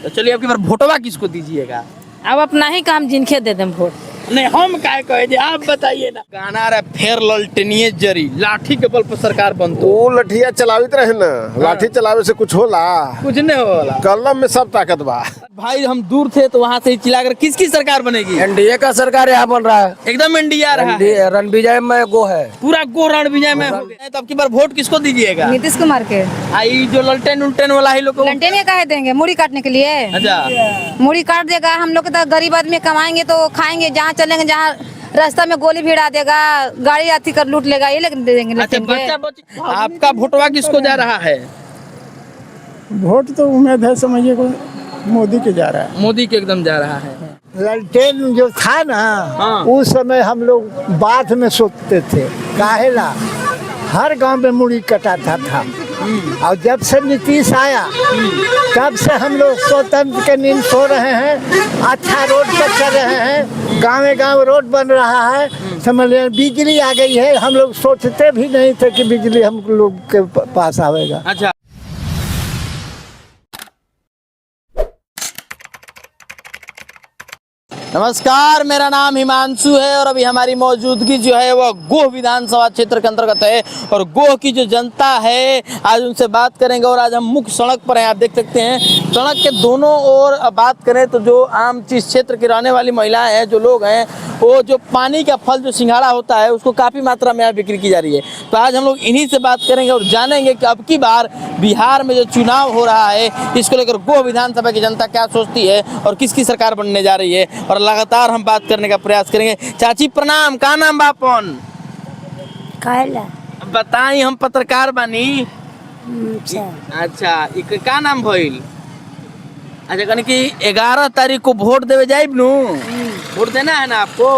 तो चलिए आपकी बार वोटवा किसको दीजिएगा? अब अपना ही काम जिनके दे दें वोट। नहीं हम काय कहे आप बताइए ना। गाना रहा फेर ललटनिए जरी लाठी के बल पर सरकार बनतो। वो लठिया चलावित रहे ना, लाठी चलावे से कुछ होला? कुछ नहीं होला। कलम में सब ताकत बा। भाई हम दूर थे तो वहाँ से ही चिल्लाकर किसकी सरकार बनेगी? एनडीए का सरकार यहाँ बन रहा है। एकदम इंडिया रहा है। रणविजय में गो है, पूरा गो रणविजय में हो गया। तो अब की बार वोट किसको दीजिएगा? नीतीश कुमार के। आई जो ललटेन उल्टेन वाला ही लोग ललटेन कहे देंगे मुड़ी काटने के लिए। अच्छा मुड़ी काट देगा। हम लोग तो गरीब आदमी कमाएंगे तो खाएंगे, जहाँ चलेंगे जहाँ रास्ता में गोली भिड़ा देगा, गाड़ी आती कर लूट लेगा, ये लेकिन दे देंगे। अच्छा बच्चा आपका वोटवा किसको जा रहा है? वोट तो उम्मीद है समझिए को मोदी के जा रहा है। मोदी के एकदम जा रहा है। ललटेन जो था ना, हाँ। उस समय हम लोग बात में सोचते थे काहेला हर गांव में मुड़ी कटाता था। और जब से नीतीश आया तब से हम लोग स्वतंत्र के नींद सो रहे हैं। अच्छा रोड पर चल रहे हैं, गाँव गाँव रोड बन रहा है, समझ रहे हैं। बिजली आ गई है, हम लोग सोचते भी नहीं थे कि बिजली हम लोग के पास आवेगा। अच्छा नमस्कार, मेरा नाम हिमांशु है और अभी हमारी मौजूदगी जो है वह गोह विधानसभा क्षेत्र के अंतर्गत है। और गोह की जो जनता है आज उनसे बात करेंगे। और आज हम मुख्य सड़क पर हैं, आप देख सकते हैं सड़क के दोनों ओर बात करें तो जो आम इस क्षेत्र की रहने वाली महिलाएं हैं, जो लोग हैं, वो जो पानी का फल जो सिंघाड़ा होता है उसको काफ़ी मात्रा में यहाँ बिक्री की जा रही है। तो आज हम लोग इन्हीं से बात करेंगे और जानेंगे कि अब की बार बिहार में जो चुनाव हो रहा है इसको लेकर गोह विधानसभा की जनता क्या सोचती है और किसकी सरकार बनने जा रही है। और लगातार हम बात करने का प्रयास करेंगे। चाची प्रणाम, का नाम बापन? बताई, हम पत्रकार बानी। अच्छा का नाम भइल? अच्छा कहने की 11 तारीख को वोट देवे जाइब नु, वोट देना है ना आपको।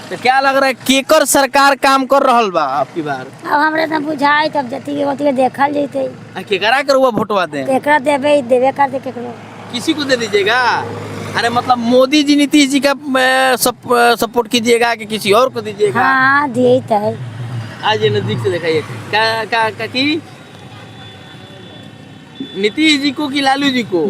तो क्या लग रहा है केकर सरकार काम कर रहल बा आपकी बार? अब हमरे तो बुझाई तब जती होती देखल जैते। केकरा कर हुआ वोटवा दे? केकरा देवे देवे कर दे केकरो। किसी को दे दीजिएगा? अरे मतलब मोदी जी नीतीश जी का सपोर्ट कीजिएगा कि किसी और को दीजिएगा? हाँ दिए तो आज ये नजदीक से दिखाइए। का की नीतीश जी को कि लालू जी को?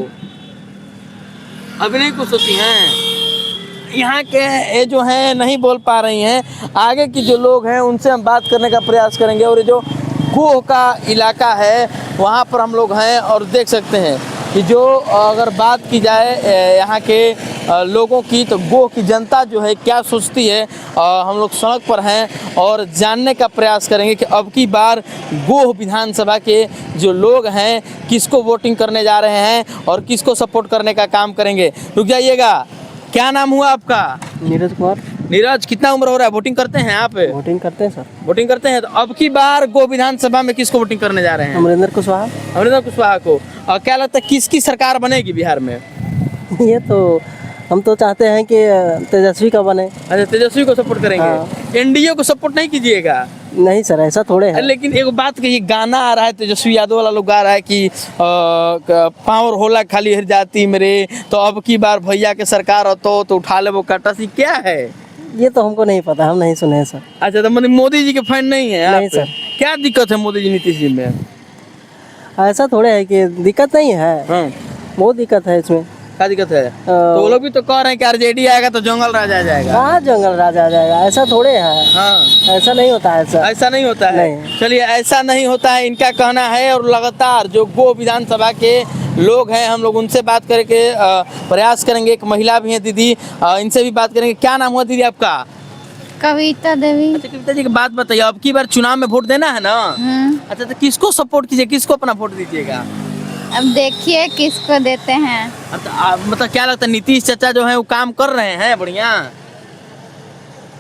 अभिनय को सोची हैं। यहाँ के ये जो हैं नहीं बोल पा रही हैं। आगे की जो लोग हैं उनसे हम बात करने का प्रयास करेंगे। और ये जो गोह का इलाका है वहाँ पर हम लोग हैं और देख सकते हैं कि जो अगर बात की जाए यहाँ के लोगों की तो गोह की जनता जो है क्या सोचती है। हम लोग सड़क पर हैं और जानने का प्रयास करेंगे कि अब की बार गोह विधानसभा के जो लोग हैं किसको वोटिंग करने जा रहे हैं और किसको सपोर्ट करने का काम करेंगे। रुक जाइएगा, क्या नाम हुआ आपका? नीरज कुमार। नीरज, कितना उम्र हो रहा है? वोटिंग करते हैं आप? वोटिंग करते हैं सर। वोटिंग करते हैं। तो अब की बार गोह विधानसभा में किसको वोटिंग करने जा रहे हैं? अमरिंदर कुशवाहा। अमरिंदर कुशवाहा को। और क्या लगता है किसकी सरकार बनेगी बिहार में? ये तो हम तो चाहते हैं कि तेजस्वी का बने। अच्छा तेजस्वी को सपोर्ट करेंगे। हाँ। एनडीए को सपोर्ट नहीं कीजिएगा? नहीं सर, ऐसा थोड़े है। लेकिन एक बात कहिए, गाना आ रहा है तेजस्वी यादव वाला लोग गा रहा है कि पावर होला खाली हर जाती मेरे, तो अब की बार भैया के सरकार हो तो उठा ले वो कटासी, क्या है ये तो हमको नहीं पता, हम नहीं सुने हैं सर। अच्छा तो मतलब मोदी जी के फैन नहीं है? नहीं सर। क्या दिक्कत है मोदी जी नीतीश जी में? ऐसा थोड़े है कि दिक्कत नहीं है। हाँ। बहुत दिक्कत है इसमें। क्या दिक्कत है? तो वो लोग भी तो कह रहे हैं कि आरजेडी आएगा तो जंगल राजा आ जाएगा। कहाँ जंगल राजा आ जाएगा? ऐसा थोड़े है। हाँ। ऐसा नहीं होता है सर। ऐसा नहीं होता है? नहीं। चलिए ऐसा नहीं होता है इनका कहना है। और लगातार जो गोह विधानसभा के लोग हैं हम लोग उनसे बात करके प्रयास करेंगे। एक महिला भी है दीदी, इनसे भी बात करेंगे। क्या नाम हुआ दीदी आपका? कविता देवी। अच्छा कविता जी की बात बताइए, अब की बार चुनाव में वोट देना है ना? अच्छा तो किसको सपोर्ट कीजिए, किसको अपना वोट दीजिएगा? अब देखिए किसको देते हैं। मतलब क्या लगता है नीतीश चाचा जो है वो काम कर रहे हैं बढ़िया?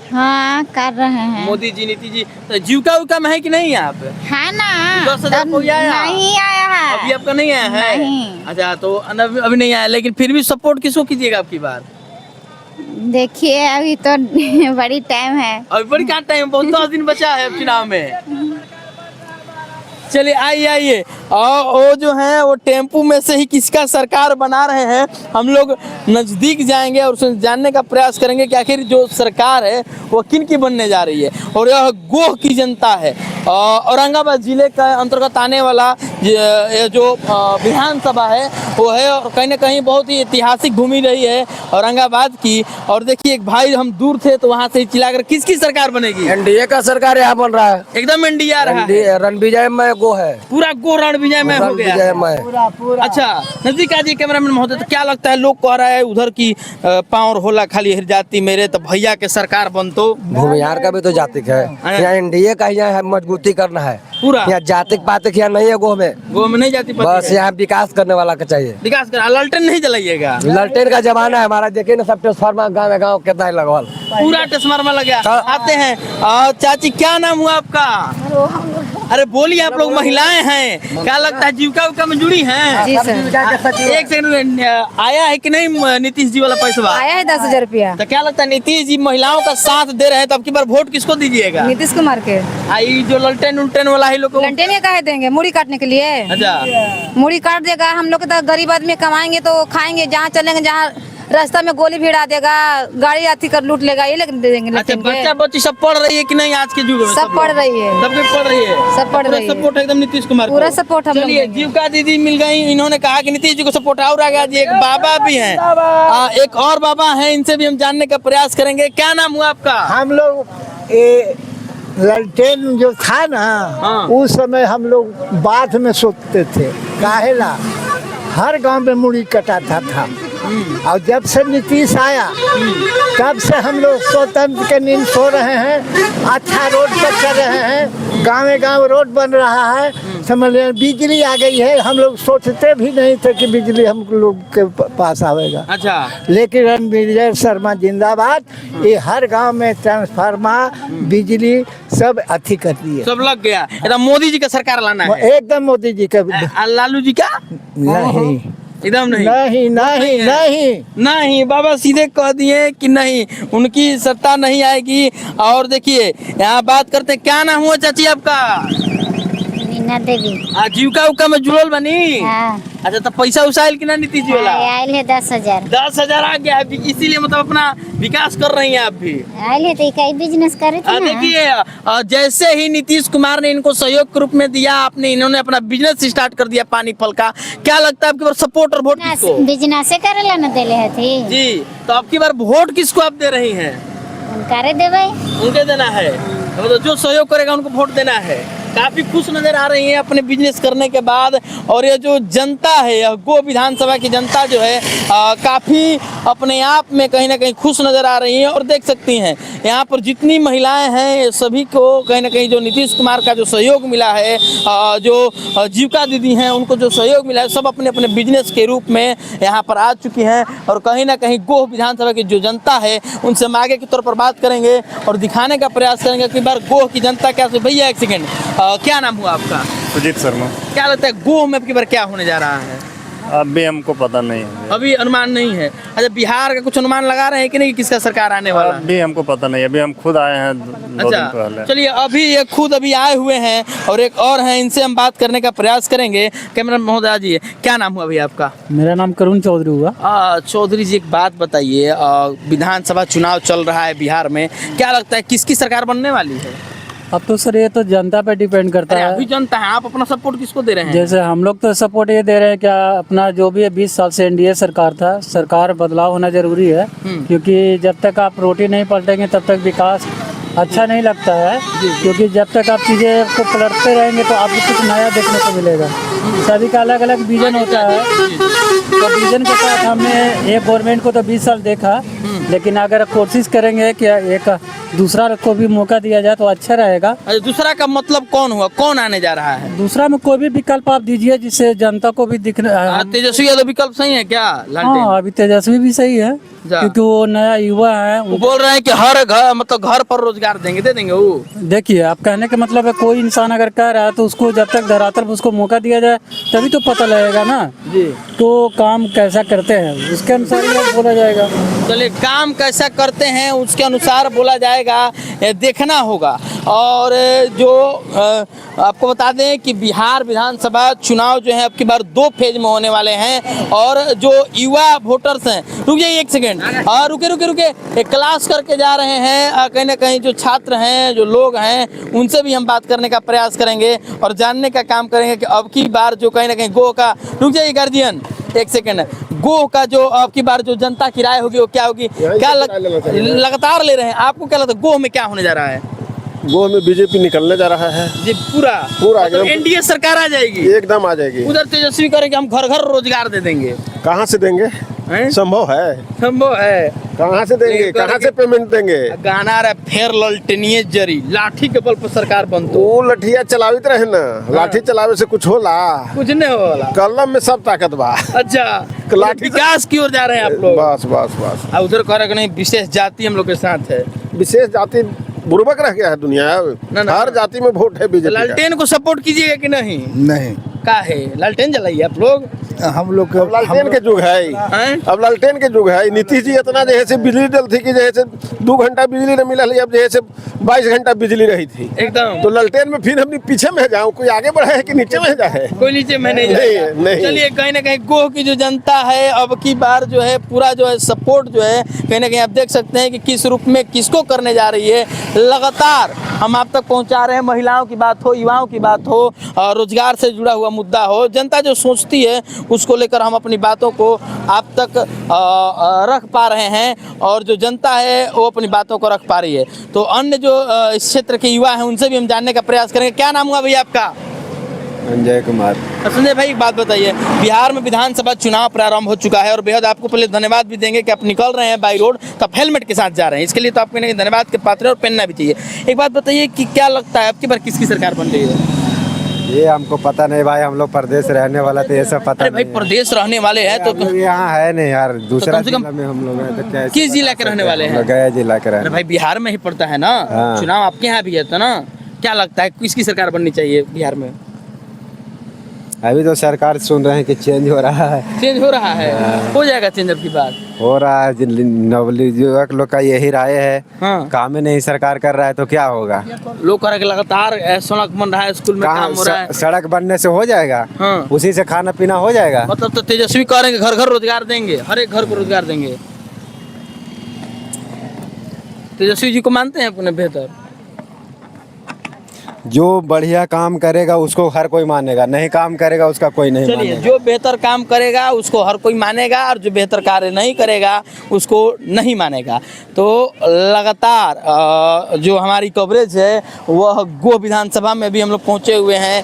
हाँ कर रहे हैं। मोदी जी नीतीश जी तो जीविका उका में है कि नहीं आप? है ना। 10,000 कोई आया? नहीं आया है अभी आपका नहीं आया है? नहीं। अच्छा तो अभी नहीं आया, लेकिन फिर भी सपोर्ट किसको कीजिएगा आपकी बार? देखिए अभी तो बड़ी टाइम है। अभी बड़ी क्या टाइम, बहुत 10 दिन बचा है चुनाव में। चलिए आइए और वो जो है वो टेम्पू में से ही किसका सरकार बना रहे हैं, हम लोग नज़दीक जाएंगे और उससे जानने का प्रयास करेंगे कि आखिर जो सरकार है वो किन की बनने जा रही है। और यह गोह की जनता है, औरंगाबाद जिले का अंतर्गत आने वाला ये जो विधानसभा है वो है और कहीं ना कहीं बहुत ही ऐतिहासिक भूमि रही है औरंगाबाद की। और देखिए एक भाई हम दूर थे तो वहाँ से चिल्लाकर किसकी सरकार बनेगी? एनडीए का सरकार यहाँ बन रहा है, एकदम एनडीए आ रहा है, रणविजय में गो है, पूरा गो रणविजय में हो गया। रणविजय में। अच्छा नजदीक आ जी कैमरामैन महोदय, तो क्या लगता है लोग कह रहा है उधर की पाँव होला खाली हिर जाती मेरे तो भैया के सरकार बन तो भूमिहार का भी तो जातिक है, यहाँ एनडीए का यहाँ मजबूती करना है पूरा, यहाँ जातिक पातिक यहाँ नहीं है गो में नहीं जाती बस यहाँ विकास करने वाला का चाहिए, विकास कर ललटेन नहीं जलाइएगा। ललटेन का जमाना है हमारा, देखिए ना सब ट्रांसफार्मर गाँव कितना ही लगवाल, पूरा ट्रांसफार्मर लग गया। आते हैं चाची क्या नाम हुआ आपका? अरे बोलिए, आप लोग महिलाएं हैं, क्या लगता है जीविका में जुड़ी हैं? जी सर। एक सेकंड, आया है कि नहीं नीतीश जी वाला पैसा? आया है 10,000 रुपया। तो क्या लगता है नीतीश जी महिलाओं का साथ दे रहे हैं तो अब की बार वोट किसको दीजिएगा? नीतीश कुमार के। आई जो ललटेन उल्टेन वाला ही लोग को लंटेन के काहे देंगे? मुड़ी काटने के लिए। अच्छा मुड़ी काट देगा, हम लोग तो गरीब आदमी कमाएंगे तो खाएंगे, जहाँ चलेंगे जहाँ रास्ता में गोली भिड़ा देगा, गाड़ी आती कर लूट लेगा, ये लेकर दे देंगे। अच्छा बच्चा बच्ची सब पढ़ रही है कि नहीं आज के युग में? सब पढ़ रही है, सब पढ़ रही है, सब पढ़ रही है। सपोर्ट एकदम नीतीश कुमार पूरा सपोर्ट हम लोग चलिए देंगे। जीविका दीदी मिल गई, इन्होंने कहा कि नीतीश जी को सपोर्ट और आ गया जी। एक बाबा भी हैं, एक और बाबा हैं, इनसे भी हम जानने का प्रयास करेंगे। क्या नाम हुआ आपका? हम लोग ये ललटेन जो था ना, उस समय हम लोग बाध में सोते थे, काहेला हर गांव में मुड़ी कटाता था। और जब से नीतीश आया तब से हम लोग स्वतंत्र के नींद सो रहे हैं, अच्छा रोड पर चल रहे हैं, गाँव रोड बन रहा है, समझ लें बिजली आ गई है। हम लोग सोचते भी नहीं थे कि बिजली हम लोग के पास आवेगा। अच्छा लेकिन रणविजय शर्मा जिंदाबाद, ये हर गांव में ट्रांसफार्मर बिजली सब अथी कर दिए, सब लग गया। एकदम मोदी जी का सरकार लाना है, एकदम मोदी जी का। लालू जी का नहीं एकदम नहीं, नहीं नहीं नहीं नहीं बाबा सीधे कह दिए कि नहीं, उनकी सत्ता नहीं आएगी। और देखिए यहाँ बात करते हैं, क्या नाम हुआ चाची आपका? रीना देवी। जीविका उका में जुड़ल बनी? हाँ। अच्छा तो पैसा उसा आयल कि ना नीतीश जी वाला? आयल है 10,000। 10,000 आ गया, इसीलिए मतलब अपना विकास कर रही हैं आप भी? आयल है तो कई बिजनेस करे थे ना। देखिए जैसे ही नीतीश कुमार ने इनको सहयोग के रूप में दिया, आपने इन्होंने अपना बिजनेस स्टार्ट कर दिया पानी फल का। क्या लगता है आपकी बार सपोर्ट और वोट किसको? बिजनेस करे ला न देले है थी जी, तो आपकी बार वोट किसको आप दे रही हैं? करे देवे, उनके देना है, तो जो सहयोग करेगा उनको वोट देना है। काफी खुश नजर आ रही है अपने बिजनेस करने के बाद। और ये जो जनता है, यह गो विधानसभा की जनता जो है काफी अपने आप में कहीं ना कहीं खुश नजर आ रही है। और देख सकती हैं यहाँ पर जितनी महिलाएं हैं सभी को कहीं ना कहीं जो नीतीश कुमार का जो सहयोग मिला है, जो जीविका दीदी हैं उनको जो सहयोग मिला है, सब अपने अपने बिजनेस के रूप में यहाँ पर आ चुकी हैं। और कहीं ना कहीं गो विधानसभा की जो जनता है उनसे हम आगे के तौर पर बात करेंगे और दिखाने का प्रयास करेंगे कि बार गो की जनता क्या। भैया एक सेकेंड, क्या नाम हुआ आपका? सुजीत शर्मा। क्या लगता है गो में अब की बार क्या होने जा रहा है? अभी हमको पता नहीं है, अभी अनुमान नहीं है। अच्छा बिहार का कुछ अनुमान लगा रहे हैं कि नहीं कि किसका सरकार आने वाला है? अभी हमको पता नहीं, अभी हम खुद आए हैं 2 दिन पहले। चलिए अभी ये खुद अभी आए हुए हैं और एक और हैं, इनसे हम बात करने का प्रयास करेंगे। कैमरा महोदय जी, क्या नाम हुआ भैया आपका? मेरा नाम करुण चौधरी हुआ। चौधरी जी एक बात बताइए, विधानसभा चुनाव चल रहा है बिहार में, क्या लगता है किसकी सरकार बनने वाली है? अब तो सर ये तो जनता पे डिपेंड करता है। अभी जनता है, आप अपना सपोर्ट किसको दे रहे हैं? जैसे हम लोग तो सपोर्ट ये दे रहे हैं, क्या अपना जो भी 20 साल से एनडीए सरकार था, सरकार बदलाव होना जरूरी है, क्योंकि जब तक आप रोटी नहीं पलटेंगे तब तक विकास अच्छा नहीं लगता है। क्योंकि जब तक आप चीज़ें को पलटते रहेंगे तो आपको कुछ नया देखने को मिलेगा। सभी का अलग अलग विजन होता है, तो विजन के साथ हमने एक गवर्नमेंट को तो 20 साल देखा, लेकिन अगर कोशिश करेंगे कि एक दूसरा को भी मौका दिया जाए तो अच्छा रहेगा। दूसरा का मतलब कौन हुआ, कौन आने जा रहा है? दूसरा में कोई भी विकल्प आप दीजिए जिससे जनता को भी दिखने। तेजस्वी यादव विकल्प सही है क्या? हाँ अभी तेजस्वी भी सही है, क्योंकि वो नया युवा है। वो बोल रहे हैं कि हर घर मतलब घर पर रोजगार देंगे, दे देंगे वो। देखिए आप कहने का मतलब है, कोई इंसान अगर कह रहा है तो उसको जब तक धरातल पर उसको मौका दिया जाए तभी तो पता लगेगा ना जी, तो काम कैसा करते हैं उसके अनुसार ही बोला जाएगा। चलिए काम कैसा करते हैं उसके अनुसार बोला जाएगा, देखना होगा। और जो आपको बता दें कि बिहार विधानसभा चुनाव जो है अब की बार 2 फेज में होने वाले हैं और जो युवा वोटर्स हैं, रुक जाइए एक सेकेंड, रुके एक क्लास करके जा रहे हैं, कहीं ना कहीं जो छात्र हैं, जो लोग हैं, उनसे भी हम बात करने का प्रयास करेंगे और जानने का काम करेंगे कि अब की बार जो कहीं ना कहीं गो का, रुक जाइए गार्जियन एक सेकेंड, गो का जो अब की बार जो जनता की राय होगी वो क्या होगी, क्या लगातार ले रहे हैं, आपको क्या लगता है गो में क्या होने जा रहा है? गो में बीजेपी निकलने जा रहा है जी, पूरा एकदम एनडीए सरकार आ जाएगी, एकदम आ जाएगी। उधर तेजस्वी करेंगे, हम घर घर रोजगार दे देंगे। कहाँ से देंगे? संभव है? संभव है। कहाँ से देंगे? कहाँ से पेमेंट देंगे? गाना आ रहा है, फेर ललटनिए जरी, लाठी के बल पर सरकार बनतो। वो लठिया चलावित रहे ना, लाठी चलावे से कुछ होला? कुछ नहीं होला, कलम में सब ताकत बा। अच्छा, लाठी विकास की ओर जा रहे हैं आप लोग। बस बस बस। उधर कह रहे नहीं, विशेष जाति हम लोग के साथ है। विशेष जाति बुर्बक रह गया है दुनिया, हर जाति में वोट है बीजेपी। लालटेन को सपोर्ट कीजिएगा कि नहीं? नहीं, का है लालटेन जलाइए आप लोग? हम लोग अब लालटेन के युग है, अब लालटेन के युग है। नीतीश जी इतना जैसे बिजली डल थी कि जैसे 2 घंटा बिजली न मिला, अब जैसे 22 घंटा बिजली रही थी एकदम। तो लालटेन में फिर हम पीछे में जाऊँ, कोई आगे बढ़ा है कि नीचे में जाए? कोई नीचे में नहीं जाएगा। नहीं। चलिए, कहीं ना कहीं गोह की जो जनता है अब की बार जो है पूरा जो है सपोर्ट जो है कहीं ना कहीं आप देख सकते हैं कि किस रूप में किसको करने जा रही है। लगातार हम आप तक पहुंचा रहे हैं, महिलाओं की बात हो, युवाओं की बात हो, रोजगार से जुड़ा हुआ मुद्दा हो, जनता जो सोचती है उसको लेकर हम अपनी बातों को आप तक रख पा रहे हैं और जो जनता है वो अपनी बातों को रख पा रही है। तो अन्य जो इस क्षेत्र के युवा हैं उनसे भी हम जानने का प्रयास करेंगे। क्या नाम हुआ भैया आपका? संजय कुमार। संजय भाई, एक बात बताइए, बिहार में विधानसभा चुनाव प्रारंभ हो चुका है और बेहद आपको पहले धन्यवाद भी देंगे कि आप निकल रहे हैं बाई रोड तो आप हेलमेट के साथ जा रहे हैं, इसके लिए तो आपको धन्यवाद के पात्र और पहनना भी चाहिए। एक बात बताइए कि क्या लगता है आपकी बार किसकी सरकार बन रही है? ये हमको पता नहीं भाई, हम लोग प्रदेश रहने वाला तो ये सब पता अरे भाई, प्रदेश रहने वाले हैं तो यहाँ है नहीं यार, दूसरा कम से कम जिला में हम लोग हैं तो क्या? किस जिला के रहने वाले हैं? गया जिला के अरे भाई, बिहार में ही पड़ता है ना, चुनाव आपके यहाँ भी है तो ना। क्या लगता है किसकी सरकार बननी चाहिए बिहार में? अभी तो सरकार सुन रहे हैं कि चेंज हो रहा है। चेंज हो रहा है, हो जाएगा चेंज अब की बार। हो रहा है, नवयुवक लोग का यही राय है। हाँ। काम ही नहीं सरकार कर रहा है तो क्या होगा? लोग कह रहे हैं कि लगातार सड़क बन रहा है, स्कूल में काम हो रहा है। सड़क बनने से हो जाएगा? हाँ। उसी से खाना पीना हो जाएगा। मतलब तो तेजस्वी कह रहे हैं घर घर रोजगार देंगे, हर एक घर को रोजगार देंगे। तेजस्वी जी को मानते हैं अपने बेहतर? जो बढ़िया काम करेगा उसको हर कोई मानेगा, नहीं काम करेगा उसका कोई नहीं चलिए, मानेगा। जो बेहतर काम करेगा उसको हर कोई मानेगा और जो बेहतर कार्य नहीं करेगा उसको नहीं मानेगा। तो लगातार जो हमारी कवरेज है वह गो विधानसभा में भी हम लोग पहुँचे हुए हैं।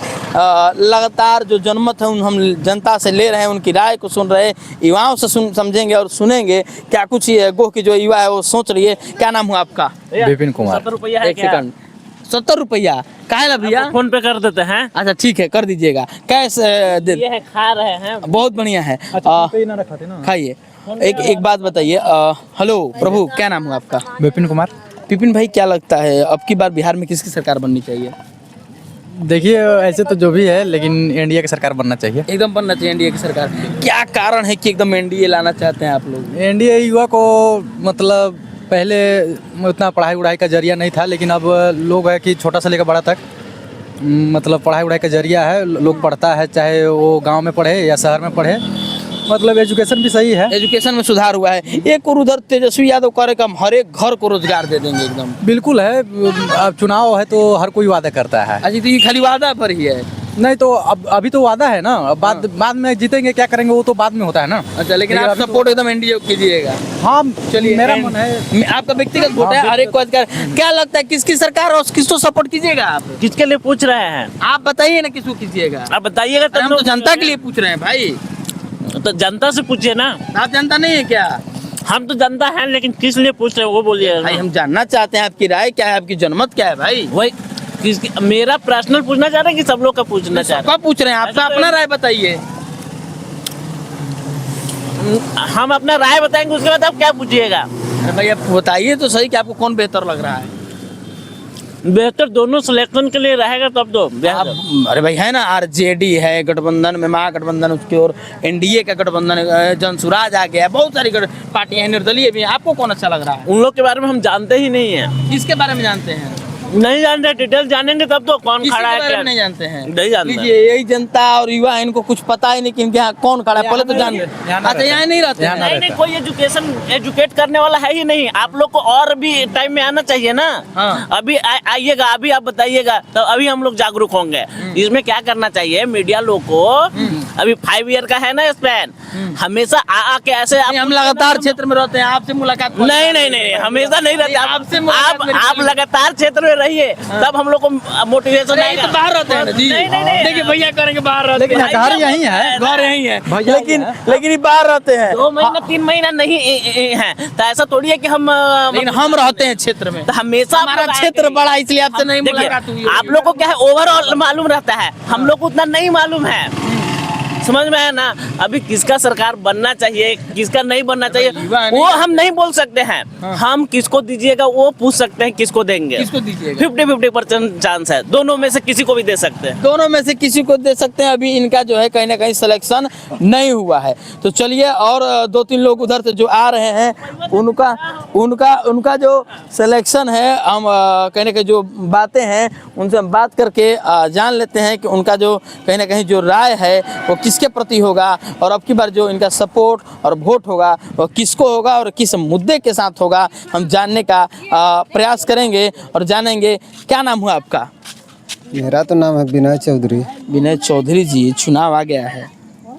लगातार जो जनमत है हम जनता से ले रहे हैं, उनकी राय को सुन रहे हैं, युवाओं से समझेंगे और सुनेंगे क्या कुछ गो की जो युवा है वो सोच रही है। क्या नाम हुआ आपका? विपिन कुमार। 70 रुपया है एक सेकंड, 70 रुपया काहे ला भैया? फोन पे कर देते हैं। अच्छा ठीक है, कर दीजिएगा। कैश दे, ये है, खा रहे हैं। बहुत बढ़िया है। खाइए। एक बात बताइए, हेलो प्रभु, क्या नाम है आपका? विपिन कुमार। विपिन भाई, क्या लगता है अब की बार बिहार में किसकी सरकार बननी चाहिए? देखिए, ऐसे तो जो भी है लेकिन एनडीए की सरकार बनना चाहिए। एकदम बनना चाहिए एनडीए की सरकार। क्या कारण है कि एकदम एनडीए लाना चाहते हैं आप लोग? एनडीए युवा को मतलब पहले उतना पढ़ाई उढ़ाई का जरिया नहीं था, लेकिन अब लोग है कि छोटा से लेकर बड़ा तक मतलब पढ़ाई उढ़ाई का जरिया है, लोग पढ़ता है, चाहे वो गांव में पढ़े या शहर में पढ़े, मतलब एजुकेशन भी सही है। एजुकेशन में सुधार हुआ है। एक और उधर तेजस्वी यादव कह रहे कि हम हर एक घर को रोजगार दे देंगे एकदम। बिल्कुल है, अब चुनाव है तो हर कोई वादा करता है। अच्छा, तो ये खाली वादा पर ही है? नहीं तो अब अभी तो वादा है ना, अब बाद में जीतेंगे क्या करेंगे वो तो बाद में होता है ना। अच्छा, लेकिन आप सपोर्ट एकदम एनडीए को कीजिएगा? हाँ, चलिए, मेरा मन है। आपका व्यक्तिगत वोट है, हर एक को अधिकार। क्या लगता है किसकी सरकार और किसको सपोर्ट कीजिएगा आप? किसके लिए पूछ रहे हैं? आप बताइए ना किसको कीजिएगा। आप बताइएगा हम तो जनता के लिए पूछ रहे हैं भाई। तो जनता से पूछिए ना। आप जनता नहीं है क्या? हम तो जनता हैं, लेकिन किस लिए पूछ रहे हैं वो बोलिए भाई, हम जानना चाहते हैं आपकी राय क्या है, आपकी जनमत क्या है भाई। वही किसकी, मेरा पर्सनल पूछना चाह रहे हैं कि सब लोग का पूछना चाह रहे सबका पूछ रहे हैं, आपका अपना राय बताइए। हैं? हम अपना राय बताएंगे, उसके बाद आप क्या पूछिएगा? अरे भाई, आप बताइए तो सही कि आपको कौन बेहतर लग रहा है। बेहतर दोनों सिलेक्शन के लिए रहेगा तब तो अरे भाई, है ना, आरजेडी है गठबंधन में, महागठबंधन उसकी और एनडीए का गठबंधन, जनसुराज आ गया, बहुत सारी पार्टियां हैं, निर्दलीय भी हैं। आपको कौन अच्छा लग रहा है? उन लोग के बारे में हम जानते ही नहीं है। किसके बारे में जानते हैं? नहीं जानते, डिटेल जानेंगे तब तो कौन किसी खड़ा के है बारे क्या में नहीं जानते हैं। नहीं जानते। लीजिए, यही जनता और युवा इनको कुछ पता ही नहीं कि इनके यहाँ कौन खड़ा है, पहले तो जान अच्छा यहाँ नहीं रहते हैं। नहीं नहीं, कोई एजुकेट करने वाला है ही नहीं। आप लोग को और भी टाइम में आना चाहिए ना। हाँ। अभी आइएगा, अभी आप बताइएगा तो अभी हम लोग जागरूक होंगे। इसमें क्या करना चाहिए मीडिया लोग को, अभी 5 ईयर का है ना स्पैन, हमेशा आके ऐसे हम लगातार क्षेत्र में रहते हैं, आपसे मुलाकात नहीं नहीं नहीं, हमेशा नहीं रहते। आपसे मुलाकात मेरी आप लगातार क्षेत्र में रहिए, तब हम लोग को मोटिवेशन नहीं, आएगा। तो बाहर रहते हैं ना जी। नहीं, नहीं, नहीं। देखिए भैया करेंगे बाहर रहते लेकिन हैं। घर यहीं है। घर यहीं है, लेकिन ये बाहर रहते हैं। 2 महीना 3 महीना नहीं है तो ऐसा थोड़ी है कि हम लेकिन हम रहते हैं क्षेत्र में, तो हमेशा आप हमारा लोग क्षेत्र आएंगे। बड़ा, इसलिए आपसे नहीं देखिए, मुलाकात हुई। आप लोग को क्या है, ओवरऑल मालूम रहता है, हम लोग को उतना नहीं मालूम है। समझ में है ना। अभी किसका सरकार बनना चाहिए, किसका नहीं बनना चाहिए, वो हम नहीं बोल सकते हैं। हम किसको दीजिएगा वो पूछ सकते हैं, किसको देंगे, किसको दीजिएगा? 50-50% चांस है, दोनों में से किसी को भी दे सकते हैं। दोनों में से किसी को दे सकते हैं। अभी इनका जो है कहीं ना कहीं सिलेक्शन नहीं हुआ है। तो चलिए, और 2-3 लोग उधर से जो आ रहे हैं उनका जो सिलेक्शन है, हम कहीं ना कहीं जो बातें हैं उनसे हम बात करके जान लेते हैं कि उनका जो कहीं ना कहीं जो राय है वो किसके प्रति होगा, और अब की बार जो इनका सपोर्ट और वोट होगा वो किसको होगा और किस मुद्दे के साथ होगा, हम जानने का प्रयास करेंगे और जानेंगे। क्या नाम हुआ आपका? मेरा तो नाम है विनय चौधरी। विनय चौधरी जी, चुनाव आ गया है।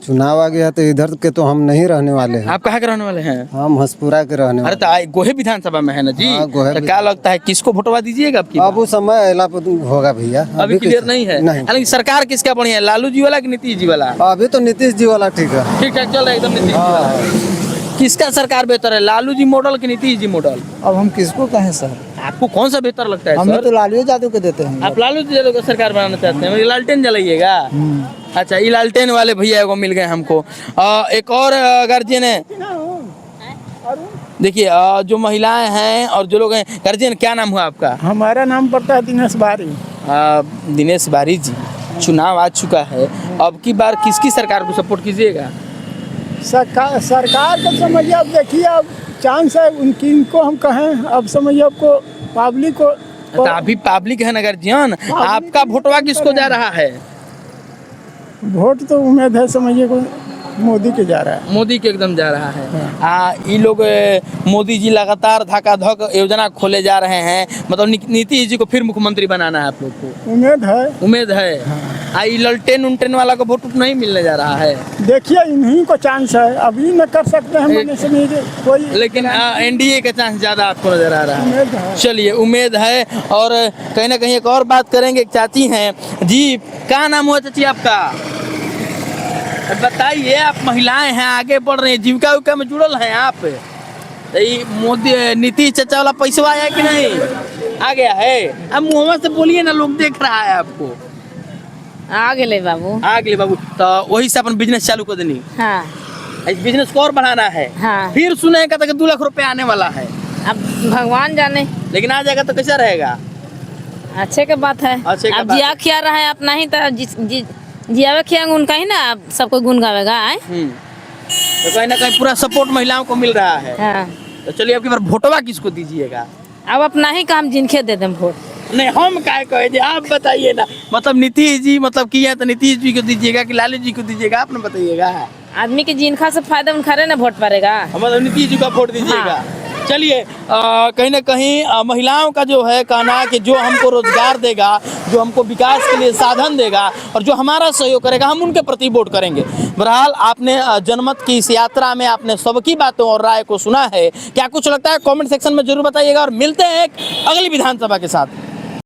चुनाव आ गया तो इधर के तो हम नहीं रहने वाले हैं। आप कहाँ के रहने वाले हैं? हम हंसपुरा के रहने अरे वाले। तो गोहे विधानसभा में है ना जी। हाँ, गोहे तो क्या लगता है किसको वोटवा दीजिएगा आपकी? अब वो समय अला पर होगा भैया। अभी क्लियर नहीं है। नहीं। हालांकि सरकार किसका बढ़िया है, लालू जी वाला कि नीतीश जी वाला? अभी तो नीतीश जी वाला ठीक है। ठीक ठाक चल रहा है एकदम नीतीश जी वाला। किसका सरकार बेहतर है, लालू जी मॉडल कि नीतीश जी मॉडल? अब हम किसको कहें सर? आपको कौन सा बेहतर लगता है हमें सर? तो लालू यादव के देते हैं। आप लालू जी यादव का सरकार बनाना चाहते हैं, लालटेन जलाइएगा। अच्छा, ये लालटेन वाले भैया को मिल गए हमको। एक और गार्जियन है, देखिए जो महिलाएं हैं और जो लोग हैं। गार्जियन, क्या नाम हुआ आपका? हमारा नाम पड़ता है दिनेश बारी। दिनेश बारी जी, चुनाव आ चुका है, अब की बार किसकी सरकार को सपोर्ट कीजिएगा? सरकार को समझिए, अब देखिए, अब चांस है उनकी, इनको हम कहें, अब समझिए आपको पब्लिक को। तो अभी पब्लिक है ना गार्जियन, आपका वोटवा किसको जा रहा है? वोट तो उम्मीद है समझिए को मोदी के जा रहा है। मोदी के एकदम जा रहा है। ये लोग मोदी जी लगातार धक्का-धक योजना खोले जा रहे हैं, मतलब नीतीश जी को फिर मुख्यमंत्री बनाना है आप लोग को? उम्मीद है। ये ललटेन उल्टेन वाला को वोट नहीं मिलने जा रहा है। देखिए, इन्हीं को चांस है, अभी न कर सकते हैं मैंने समझिए कोई, लेकिन एनडीए का चांस ज्यादा आपको नजर आ रहा है। उम्मीद है। चलिए, उम्मीद है। और कहीं ना कहीं एक और बात करेंगे। एक चाची हैं जी, क्या नाम हुआ चाची आपका? बताइए, आप महिलाएं हैं, आगे बढ़ रही हैं, जीविका उविका में जुड़ल हैं आप? तो ये मोदी नीतीश चाचा वाला पैसा आया कि नहीं? आ गया है। अब मुँह से बोलिए ना, लोग देख रहा है आपको। आ गए बाबू। आ गए बाबू, तो वही से अपन बिजनेस चालू कर देनी। हाँ, बिजनेस को और बढ़ाना है। हाँ। फिर सुने का 2 लाख रुपए आने वाला है। अब भगवान जाने, लेकिन आ जाएगा तो कैसा रहेगा? अच्छे के बात है। अच्छे के अब बात जिया है। खिया रहा है अपना ही, तो जियावे खियाएंगे उनका ही ना, अब सबको गुण गावेगा। तो कहीं ना कहीं पूरा सपोर्ट महिलाओं को मिल रहा है। हाँ। तो चलिए, आपकी बार वोटवा किसको दीजिएगा? अब अपना ही काम जिनके दे दें वोट। नहीं, हम काय कहे जी, आप बताइए ना। मतलब नीतीश जी मतलब किया तो नीतीश जी को दीजिएगा कि लालू जी को दीजिएगा, आप ना बताइएगा। आदमी के जिनका से फायदा उनका ना वोट पड़ेगा। मतलब नीतीश जी का वोट दीजिएगा। चलिए, कहीं ना कहीं महिलाओं का जो है कहना है कि जो हमको रोजगार देगा, जो हमको विकास के लिए साधन देगा और जो हमारा सहयोग करेगा, हम उनके प्रति वोट करेंगे। बहरहाल, आपने जनमत की इस यात्रा में आपने सबकी बातों और राय को सुना है। क्या कुछ लगता है कमेंट सेक्शन में जरूर बताइएगा, और मिलते हैं एक अगली विधानसभा के साथ।